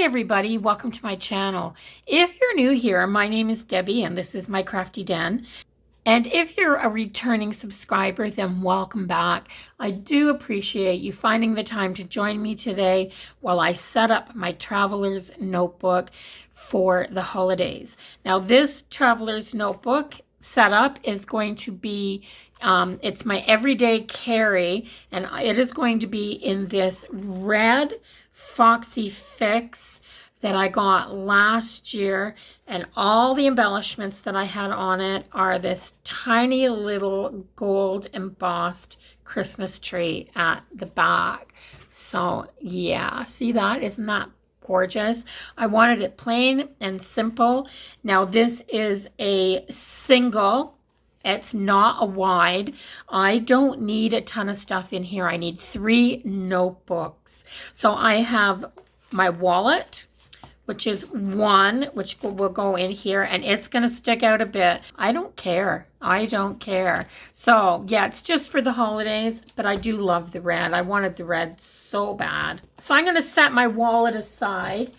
everybody, welcome to my channel. If you're new here, my name is Debbie and this is my crafty den. And if you're a returning subscriber, then welcome back. I do appreciate you finding the time to join me today while I set up my traveler's notebook for the holidays. Now this traveler's notebook setup is going to be it's my everyday carry, and it is going to be in this red Foxy Fix that I got last year, and all the embellishments that I had on it are this tiny little gold embossed Christmas tree at the back. So yeah, see that? Isn't that gorgeous? I wanted it plain and simple. Now this is a single. It's not a wide. I don't need a ton of stuff in here. I need 3 notebooks. So I have my wallet, which is 1, which will go in here, and it's going to stick out a bit. I don't care. I don't care. So yeah, it's just for the holidays, but I do love the red. I wanted the red so bad. So I'm going to set my wallet aside.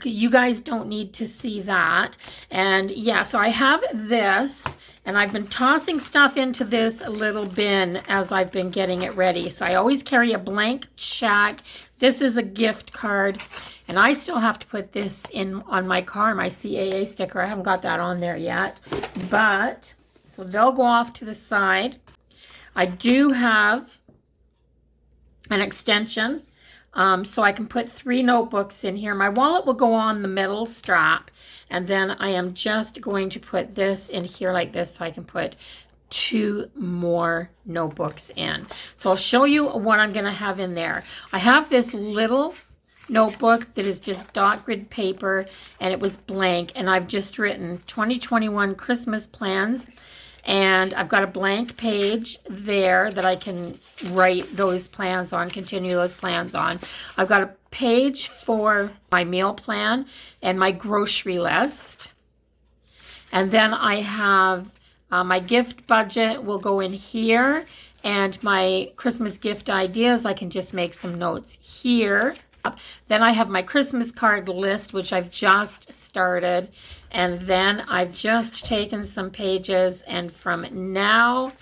You guys don't need to see that. And yeah, so I have this, and I've been tossing stuff into this little bin as I've been getting it ready. So I always carry a blank check. This is a gift card, and I still have to put this in on my car, my CAA sticker. I haven't got that on there yet, but so they'll go off to the side. I do have an extension. So I can put 3 notebooks in here. My wallet will go on the middle strap, and then I am just going to put this in here like this so I can put 2 more notebooks in. So I'll show you what I'm going to have in there. I have this little notebook that is just dot grid paper, and it was blank, and I've just written 2021 Christmas plans. And I've got a blank page there that I can write those plans on, continue those plans on. I've got a page for my meal plan and my grocery list. And then I have my gift budget will go in here. And my Christmas gift ideas, I can just make some notes here. Then I have my Christmas card list, which I've just started. And then I've just taken some pages, and from now,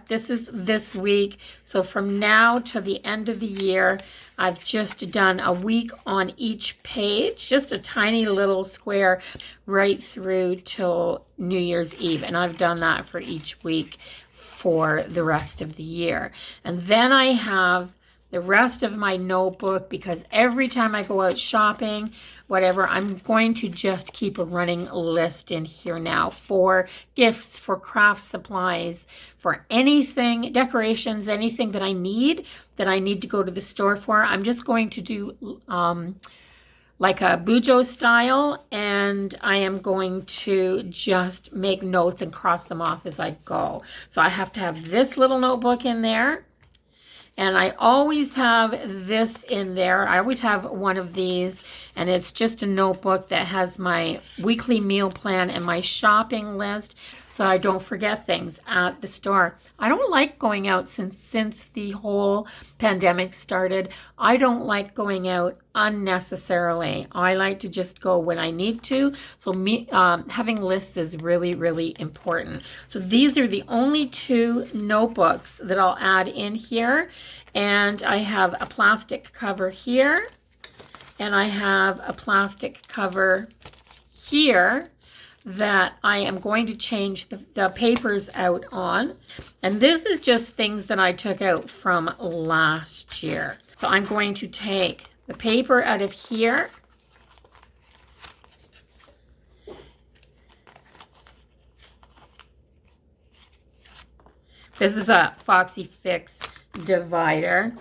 this is this week, so from now to the end of the year, I've just done a week on each page, just a tiny little square right through till New Year's Eve. And I've done that for each week for the rest of the year. And then I have the rest of my notebook, because every time I go out shopping, whatever, I'm going to just keep a running list in here now for gifts, for craft supplies, for anything, decorations, anything that I need to go to the store for. I'm just going to do like a Bujo style, and I am going to just make notes and cross them off as I go. So I have to have this little notebook in there. And I always have this in there. I always have one of these, and it's just a notebook that has my weekly meal plan and my shopping list, so I don't forget things at the store. I don't like going out since the whole pandemic started. I don't like going out unnecessarily. I like to just go when I need to. So having lists is really, really important. So these are the only 2 notebooks that I'll add in here. And I have a plastic cover here, and I have a plastic cover here that I am going to change the papers out on. And this is just things that I took out from last year. So I'm going to take the paper out of here. This is a Foxy Fix divider.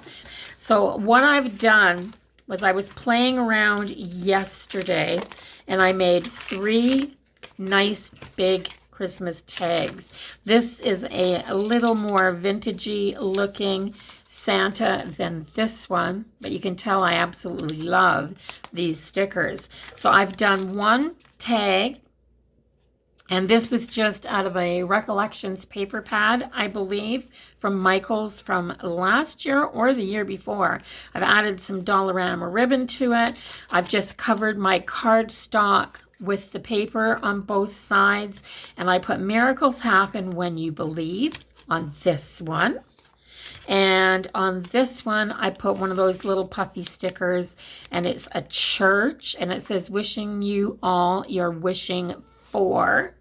So what I've done was I was playing around yesterday, and I made 3 nice big Christmas tags. This is a little more vintagey looking Santa than this one, but you can tell I absolutely love these stickers. So I've done 1 tag And this was just out of a Recollections paper pad, I believe, from Michaels from last year or the year before. I've added some Dollarama ribbon to it. I've just covered my cardstock with the paper on both sides. And I put Miracles Happen When You Believe on this one. And on this one, I put one of those little puffy stickers, and it's a church, and it says, wishing you all you're wishing for,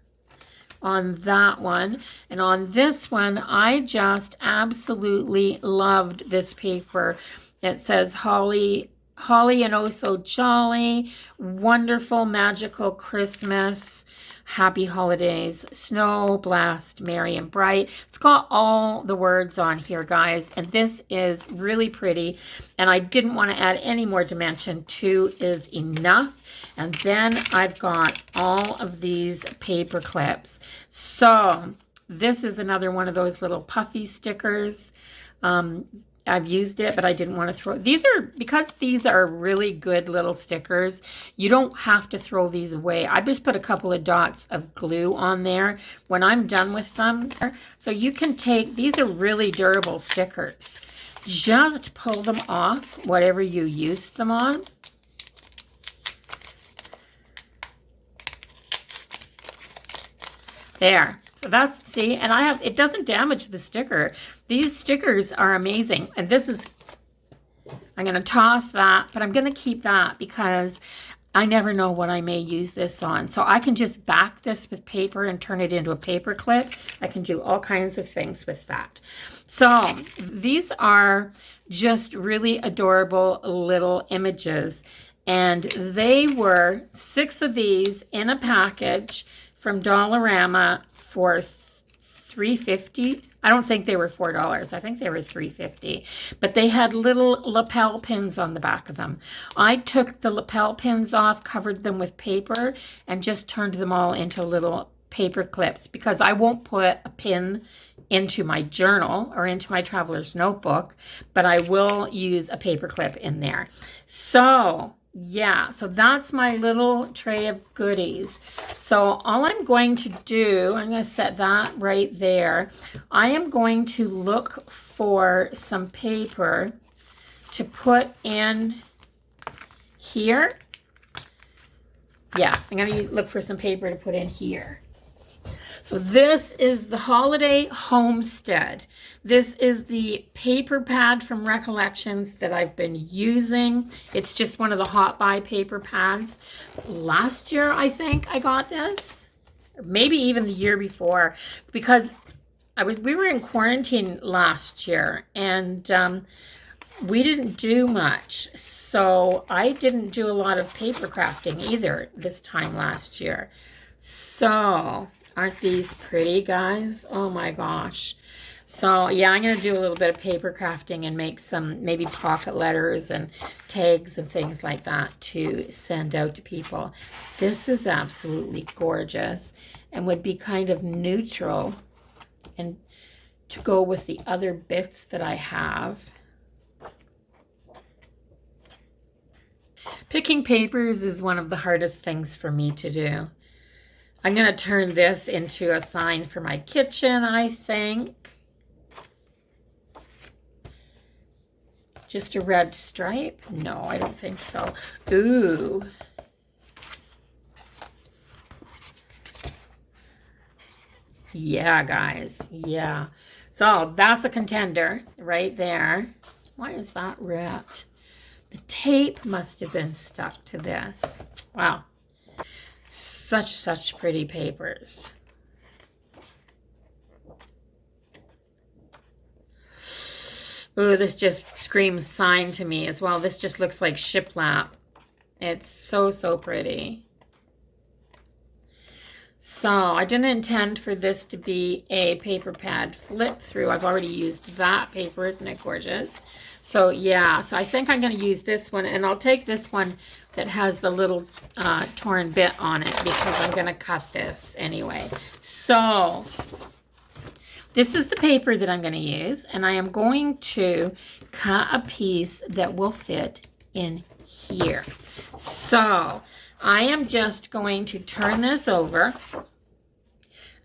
on that one. And on this one, I just absolutely loved this paper. It says, Holly and Oh So Jolly, wonderful, magical Christmas. Happy holidays, snow, blast, merry and bright. It's got all the words on here, guys, and this is really pretty, and I didn't want to add any more dimension. 2 is enough. And then I've got all of these paper clips. So this is another one of those little puffy stickers. I've used it, but I didn't want to throw it. Because these are really good little stickers, you don't have to throw these away. I just put a couple of dots of glue on there when I'm done with them. So you can take, these are really durable stickers. Just pull them off, whatever you used them on. There. So that's, see, and it doesn't damage the sticker. These stickers are amazing. And this is, I'm going to toss that, but I'm going to keep that because I never know what I may use this on. So I can just back this with paper and turn it into a paper clip. I can do all kinds of things with that. So these are just really adorable little images. And they were 6 of these in a package from Dollarama for $3.50. I don't think they were $4. I think they were $3.50. But they had little lapel pins on the back of them. I took the lapel pins off, covered them with paper, and just turned them all into little paper clips because I won't put a pin into my journal or into my traveler's notebook, but I will use a paper clip in there. So yeah, so that's my little tray of goodies. So all I'm going to do, I'm going to set that right there. I am going to look for some paper to put in here. Yeah, I'm going to look for some paper to put in here. So this is the Holiday Homestead. This is the paper pad from Recollections that I've been using. It's just one of the Hot Buy paper pads. Last year, I think I got this, or maybe even the year before, because we were in quarantine last year, and we didn't do much. So I didn't do a lot of paper crafting either this time last year. So aren't these pretty, guys? Oh my gosh. So yeah, I'm going to do a little bit of paper crafting and make some maybe pocket letters and tags and things like that to send out to people. This is absolutely gorgeous and would be kind of neutral and to go with the other bits that I have. Picking papers is one of the hardest things for me to do. I'm going to turn this into a sign for my kitchen, I think. Just a red stripe? No, I don't think so. Ooh. Yeah, guys. Yeah. So that's a contender right there. Why is that ripped? The tape must have been stuck to this. Wow. Such pretty papers. Ooh, this just screams sign to me as well. This just looks like shiplap. It's so pretty. So I didn't intend for this to be a paper pad flip through. I've already used that paper. Isn't it gorgeous? So yeah, so I think I'm going to use this one, and I'll take this one that has the little torn bit on it because I'm going to cut this anyway. So this is the paper that I'm going to use, and I am going to cut a piece that will fit in here. So I am just going to turn this over,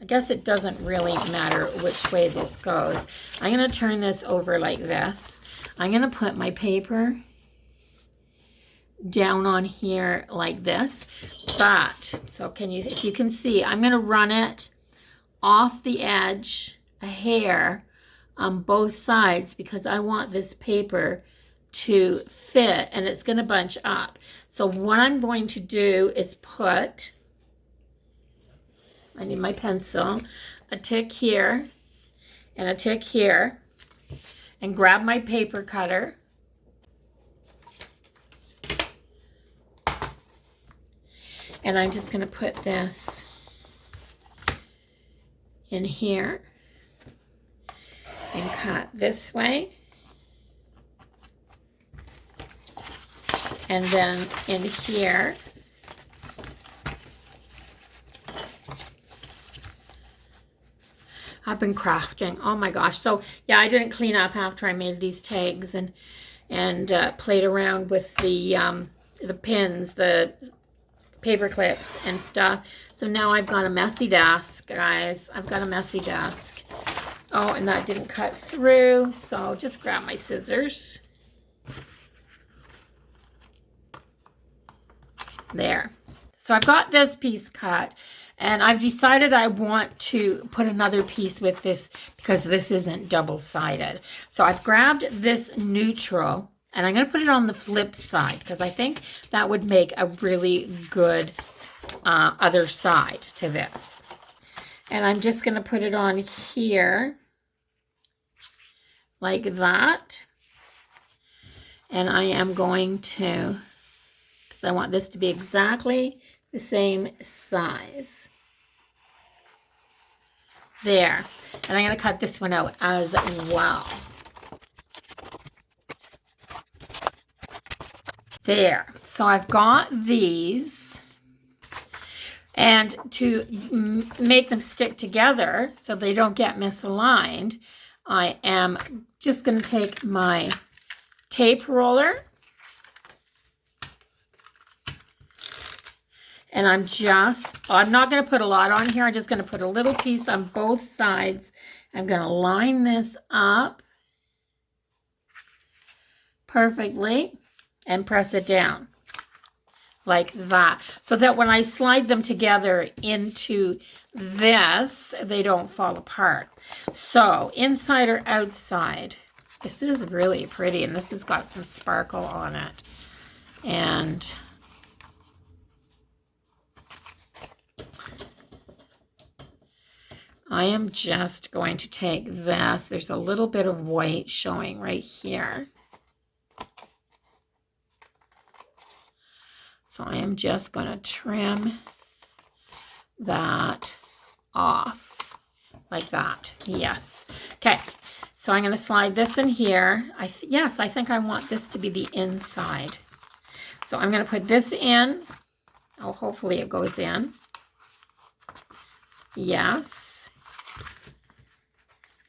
I guess it doesn't really matter which way this goes. I'm going to turn this over like this. I'm going to put my paper down on here like this. But, so if you can see, I'm going to run it off the edge a hair on both sides because I want this paper to fit and it's going to bunch up. So what I'm going to do is put, I need my pencil, a tick here and a tick here, and grab my paper cutter and I'm just going to put this in here and cut this way. And then in here, I've been crafting. Oh my gosh. So yeah, I didn't clean up after I made these tags and played around with the pins, the paper clips and stuff. So now I've got a messy desk, guys. I've got a messy desk. Oh, and that didn't cut through. So just grab my scissors. There. So I've got this piece cut and I've decided I want to put another piece with this because this isn't double-sided. So I've grabbed this neutral and I'm going to put it on the flip side because I think that would make a really good other side to this. And I'm just going to put it on here like that. And I am going to, because I want this to be exactly the same size. There. And I'm going to cut this one out as well. There. So I've got these. And to make them stick together so they don't get misaligned, I am just going to take my tape roller and I'm not going to put a lot on here. I'm just going to put a little piece on both sides. I'm going to line this up perfectly and press it down like that, so that when I slide them together into this, they don't fall apart. So inside or outside, this is really pretty, and this has got some sparkle on it. And I am just going to take this. There's a little bit of white showing right here. So I am just going to trim that off like that. Yes. Okay. So I'm going to slide this in here. Yes, I think I want this to be the inside. So I'm going to put this in. Oh, hopefully it goes in. Yes.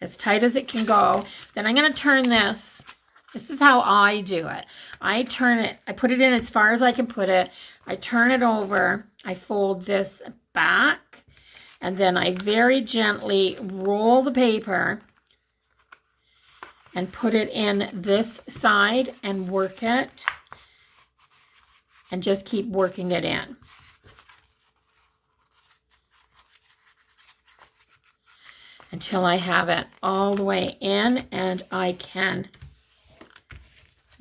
As tight as it can go. Then I'm going to turn this. This is how I do it. I turn it, I put it in as far as I can put it. I turn it over. I fold this back. And then I very gently roll the paper and put it in this side and work it. And just keep working it in. Until I have it all the way in and I can.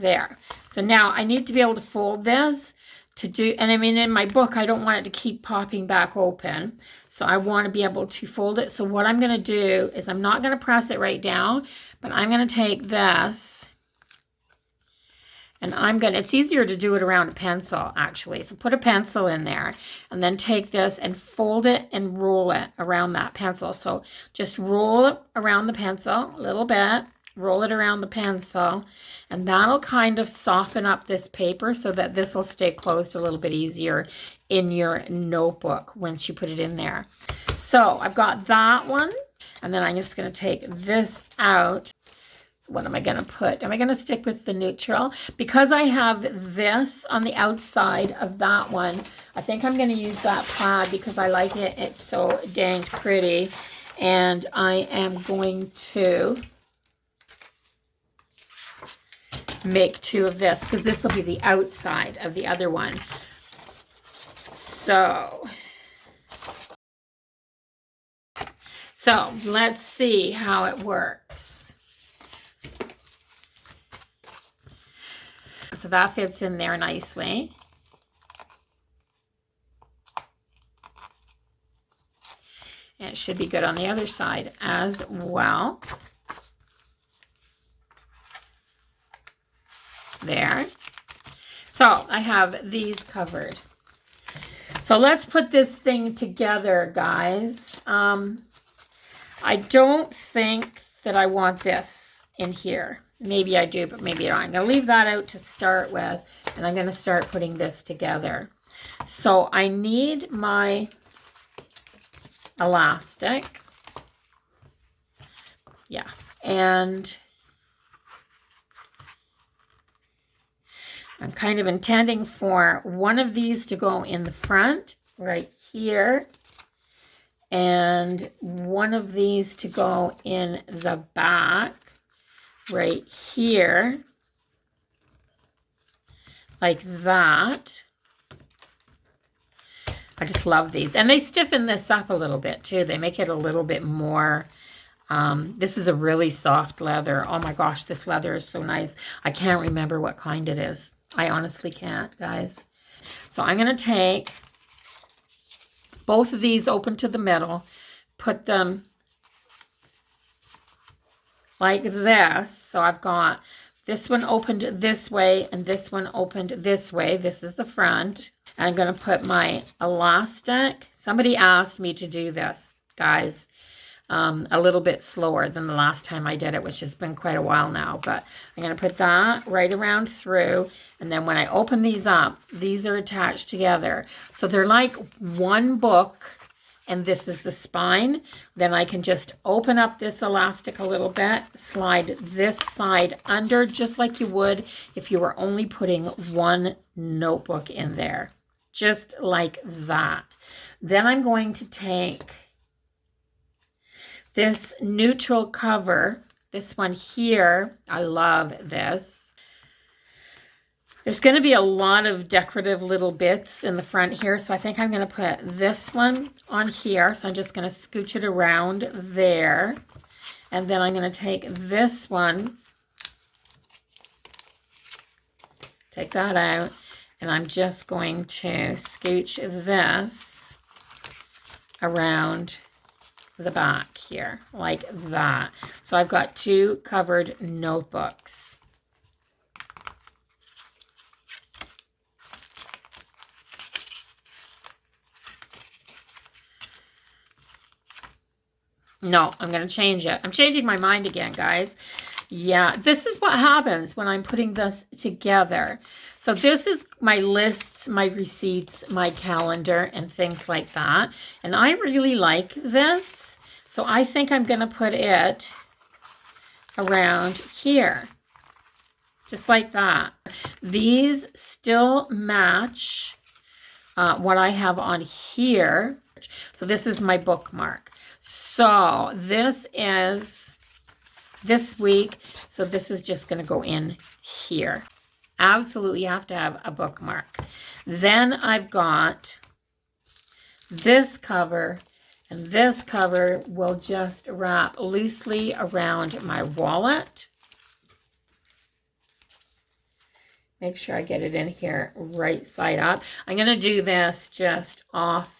There. So now I need to be able to fold this to do, and I mean in my book I don't want it to keep popping back open. So I want to be able to fold it. So what I'm going to do is I'm not going to press it right down, but I'm going to take this and it's easier to do it around a pencil actually. So put a pencil in there and then take this and fold it and roll it around that pencil. So just roll it around the pencil a little bit. Roll it around the pencil, and that'll kind of soften up this paper so that this will stay closed a little bit easier in your notebook once you put it in there. So I've got that one, and then I'm just going to take this out. what am I going to put? Am I going to stick with the neutral? Because I have this on the outside of that one, I think I'm going to use that plaid because I like it. It's so dang pretty. And I am going to make 2 of this because this will be the outside of the other one. So let's see how it works. So that fits in there nicely. And it should be good on the other side as well. There. So I have these covered. So let's put this thing together, guys. I don't think that I want this in here. Maybe I do, but maybe not. I'm going to leave that out to start with, and I'm going to start putting this together. So I need my elastic. Yes, and I'm kind of intending for one of these to go in the front right here, and one of these to go in the back right here, like that. I just love these. And they stiffen this up a little bit too. They make it a little bit more, this is a really soft leather. Oh my gosh, this leather is so nice. I can't remember what kind it is. I honestly can't, guys. So I'm going to take both of these open to the middle, put them like this. So I've got this one opened this way and this one opened this way. This is the front. And I'm going to put my elastic. Somebody asked me to do this, guys, a little bit slower than the last time I did it, which has been quite a while now. But I'm going to put that right around through. And then when I open these up, these are attached together. So they're like one book, and this is the spine. Then I can just open up this elastic a little bit, slide this side under just like you would if you were only putting one notebook in there. Just like that. Then I'm going to take this neutral cover, this one here. I love this. There's going to be a lot of decorative little bits in the front here, so I think I'm going to put this one on here. So I'm just going to scooch it around there. And then I'm going to take this one, take that out, and I'm just going to scooch this around the back here, like that. So I've got 2 covered notebooks. No, I'm going to change it. I'm changing my mind again, guys. Yeah, this is what happens when I'm putting this together. So this is my lists, my receipts, my calendar, and things like that. And I really like this. So I think I'm going to put it around here. Just like that. These still match what I have on here. So this is my bookmark. So this is this week. So this is just going to go in here. Absolutely have to have a bookmark. Then I've got this cover, and this cover will just wrap loosely around my wallet. Make sure I get it in here right side up. I'm going to do this just off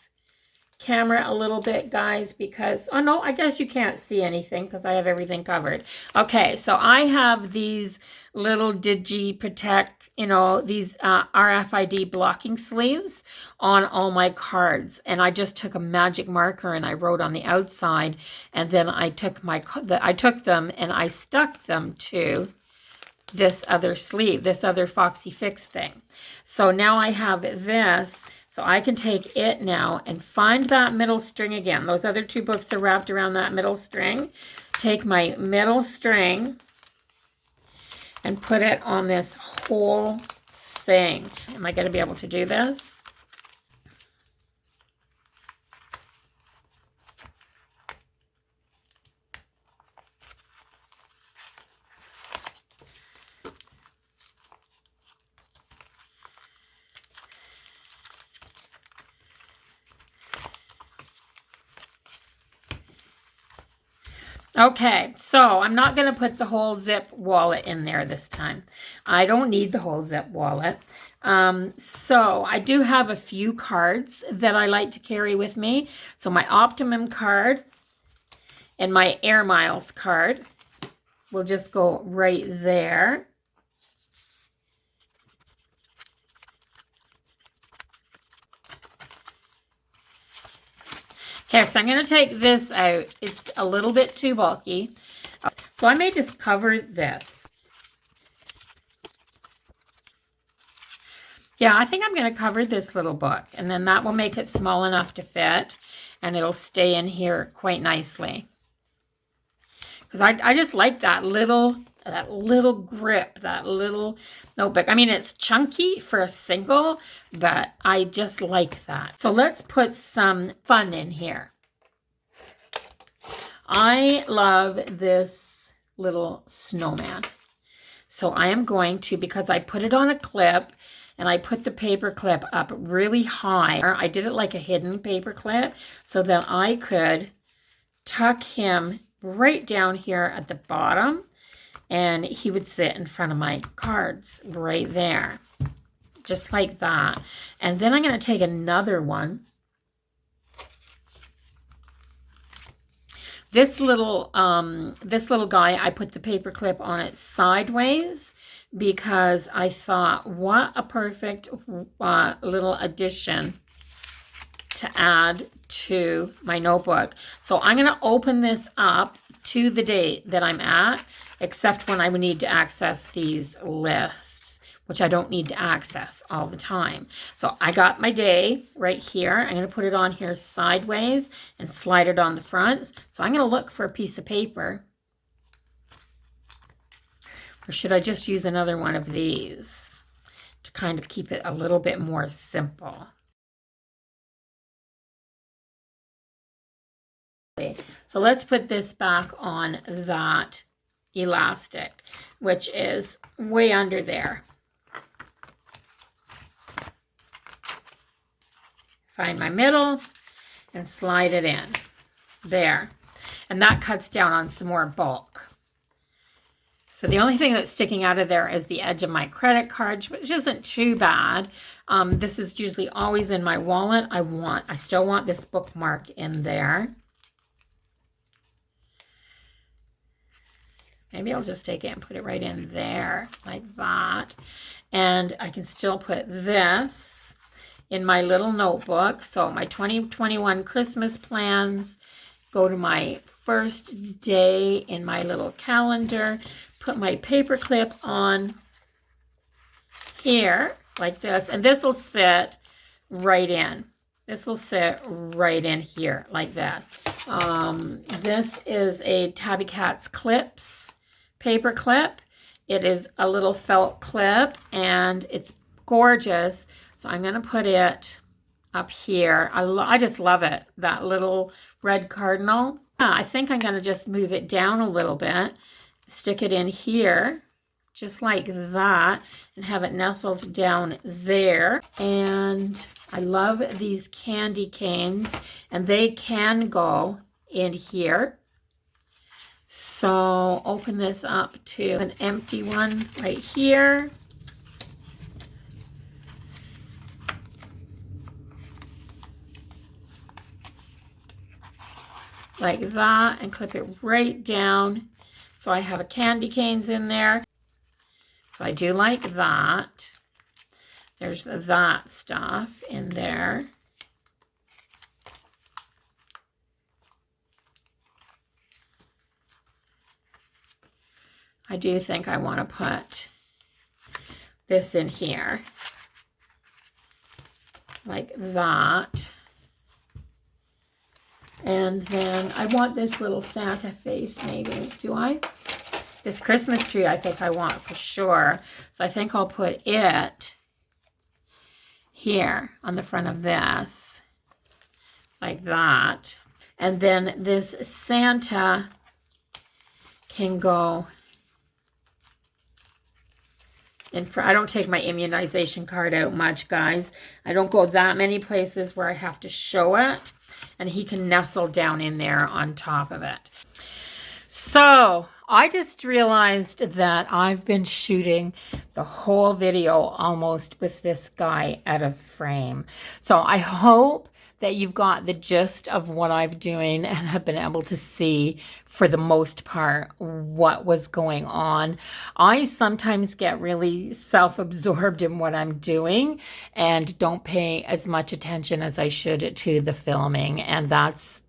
camera a little bit, guys, because, oh no, I guess you can't see anything because I have everything covered. Okay, so I have these little DigiProtect, you know, these RFID blocking sleeves on all my cards, and I just took a magic marker and I wrote on the outside, and then I took them and I stuck them to this other sleeve, this other Foxy Fix thing. So now I have this. So I can take it now and find that middle string again. Those other 2 books are wrapped around that middle string. Take my middle string and put it on this whole thing. Am I going to be able to do this? Okay, so I'm not going to put the whole zip wallet in there this time. I don't need the whole zip wallet. So I do have a few cards that I like to carry with me. So my Optimum card and my Air Miles card will just go right there. Okay, so I'm going to take this out. It's a little bit too bulky. So I may just cover this. Yeah, I think I'm going to cover this little book, and then that will make it small enough to fit, and it'll stay in here quite nicely. Because I just like that little grip, that little notebook. I mean, it's chunky for a single, but I just like that. So let's put some fun in here. I love this little snowman. So I am going to, because I put it on a clip, and I put the paper clip up really high. I did it like a hidden paper clip so that I could tuck him right down here at the bottom, and he would sit in front of my cards right there, just like that. And then I'm going to take another one. This little guy, I put the paper clip on it sideways because I thought, what a perfect little addition to add to my notebook. So I'm going to open this up to the date that I'm at, except when I would need to access these lists, which I don't need to access all the time. So I got my day right here. I'm going to put it on here sideways and slide it on the front. So I'm going to look for a piece of paper. Or should I just use another one of these to kind of keep it a little bit more simple? So let's put this back on that elastic, which is way under there. Find my middle and slide it in there. And that cuts down on some more bulk. So the only thing that's sticking out of there is the edge of my credit card, which isn't too bad. This is usually always in my wallet. I still want this bookmark in there. Maybe I'll just take it and put it right in there like that. And I can still put this in my little notebook. So my 2021 Christmas plans, go to my first day in my little calendar, put my paper clip on here like this, and this will sit right in. This will sit right in here like this. This is a Tabby Cats Clips paper clip. It is a little felt clip, and it's gorgeous. So I'm going to put it up here. I just love it, that little red cardinal. I think I'm going to just move it down a little bit, stick it in here, just like that, and have it nestled down there. And I love these candy canes, and they can go in here. So open this up to an empty one right here. Like that, and clip it right down. So I have a candy canes in there. So I do like that. There's that stuff in there. I do think I want to put this in here, like that. And then I want this little Santa face maybe, do I? This Christmas tree I think I want for sure. So I think I'll put it here on the front of this, like that. And then this Santa can go in front. I don't take my immunization card out much, guys. I don't go that many places where I have to show it. And he can nestle down in there on top of it. So I just realized that I've been shooting the whole video almost with this guy out of frame. So I hope that you've got the gist of what I'm doing and have been able to see, for the most part, what was going on. I sometimes get really self-absorbed in what I'm doing and don't pay as much attention as I should to the filming, and that's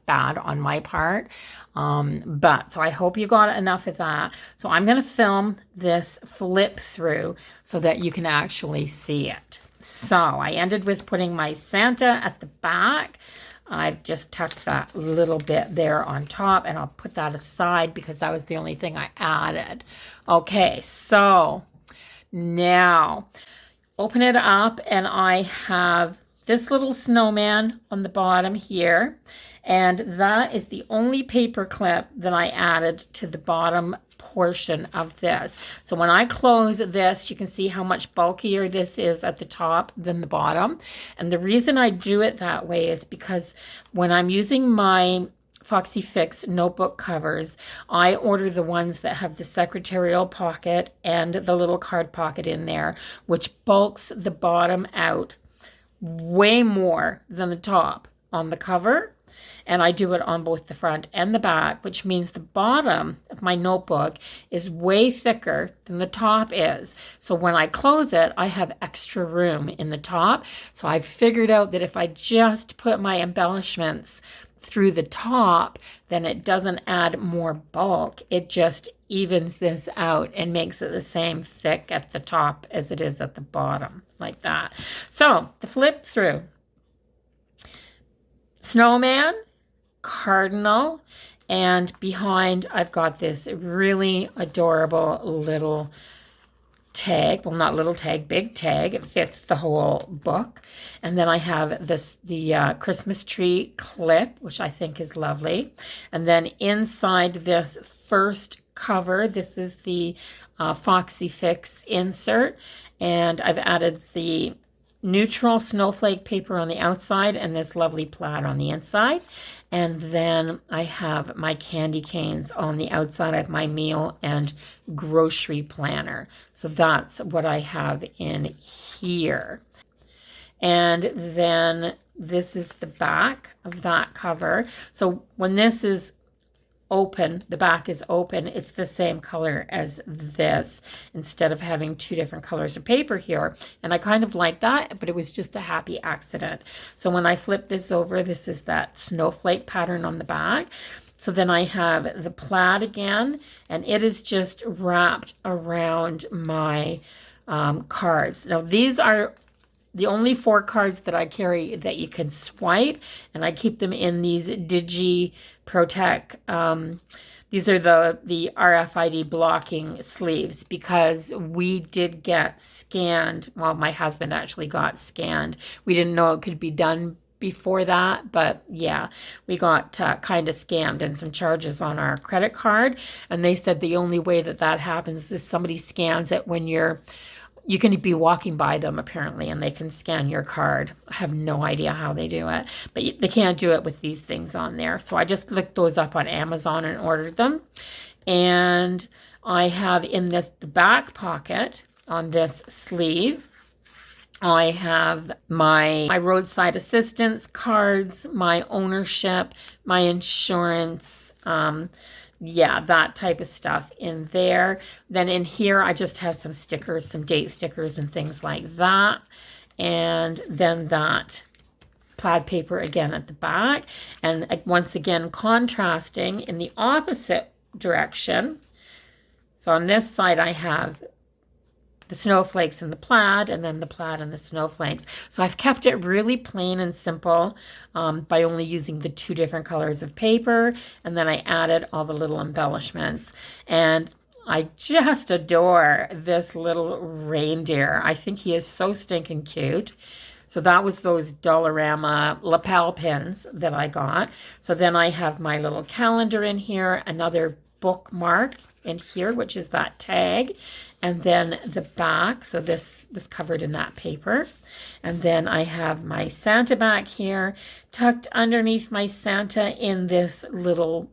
bad on my part. But so I hope you got enough of that. So I'm going to film this flip through so that you can actually see it. So I ended with putting my Santa at the back. I've just tucked that little bit there on top, and I'll put that aside because that was the only thing I added. Okay, so now open it up, and I have this little snowman on the bottom here, and that is the only paper clip that I added to the bottom portion of this. So when I close this, you can see how much bulkier this is at the top than the bottom. And the reason I do it that way is because when I'm using my Foxy Fix notebook covers, I order the ones that have the secretarial pocket and the little card pocket in there, which bulks the bottom out way more than the top on the cover. And I do it on both the front and the back, which means the bottom of my notebook is way thicker than the top is. So when I close it, I have extra room in the top. So I've figured out that if I just put my embellishments through the top, then it doesn't add more bulk. It just evens this out and makes it the same thick at the top as it is at the bottom, like that. So the flip through. Snowman, cardinal, and behind I've got this really adorable little tag. Well, not little tag, big tag. It fits the whole book. And then I have the Christmas tree clip, which I think is lovely. And then inside this first cover, this is the Foxy Fix insert, and I've added the neutral snowflake paper on the outside and this lovely plaid on the inside. And then I have my candy canes on the outside. I have my meal and grocery planner. So that's what I have in here. And then this is the back of that cover. So when this is open, the back is open, it's the same color as this, instead of having two different colors of paper here. And I kind of like that, but it was just a happy accident. So when I flip this over, this is that snowflake pattern on the back. So then I have the plaid again, and it is just wrapped around my cards. Now these are the only 4 cards that I carry that you can swipe, and I keep them in these Digi Protect. These are the RFID blocking sleeves, because we did get scanned. Well, my husband actually got scanned. We didn't know it could be done before that, but yeah, we got kind of scammed and some charges on our credit card. And they said the only way that that happens is somebody scans it when you can be walking by them, apparently, and they can scan your card. I have no idea how they do it, but they can't do it with these things on there. So I just looked those up on Amazon and ordered them. And I have in the back pocket on this sleeve, I have my roadside assistance cards, my ownership, my insurance, yeah, that type of stuff in there. Then in here, I just have some stickers, some date stickers and things like that. And then that plaid paper again at the back. And once again, contrasting in the opposite direction. So on this side, I have the snowflakes and the plaid, and then the plaid and the snowflakes. So I've kept it really plain and simple by only using the 2 different colors of paper, and then I added all the little embellishments. And I just adore this little reindeer. I think he is so stinking cute. So that was those Dollarama lapel pins that I got. So then I have my little calendar in here, another bookmark in here, which is that tag, and then the back. So this was covered in that paper. And then I have my Santa back here, tucked underneath my Santa in this little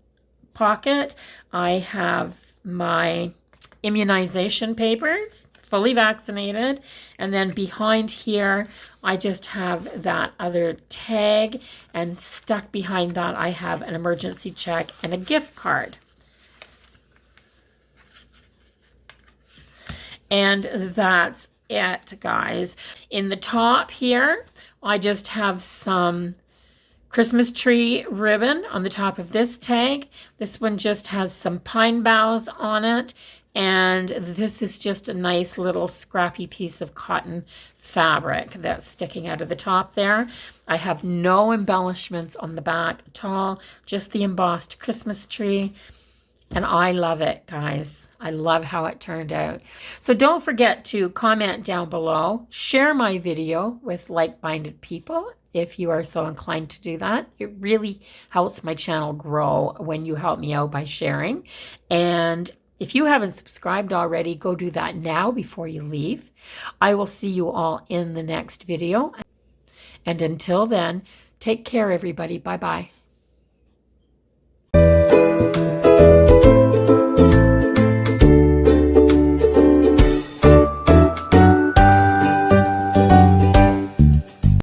pocket. I have my immunization papers, fully vaccinated, and then behind here I just have that other tag, and stuck behind that I have an emergency check and a gift card. And that's it, guys. In the top here I just have some Christmas tree ribbon on the top of this tag. This one just has some pine boughs on it, and this is just a nice little scrappy piece of cotton fabric that's sticking out of the top there. I have no embellishments on the back at all, just the embossed Christmas tree, and I love it, guys. I love how it turned out. So don't forget to comment down below, share my video with like-minded people if you are so inclined to do that. It really helps my channel grow when you help me out by sharing. And if you haven't subscribed already, go do that now before you leave. I will see you all in the next video. And until then, take care, everybody. Bye-bye.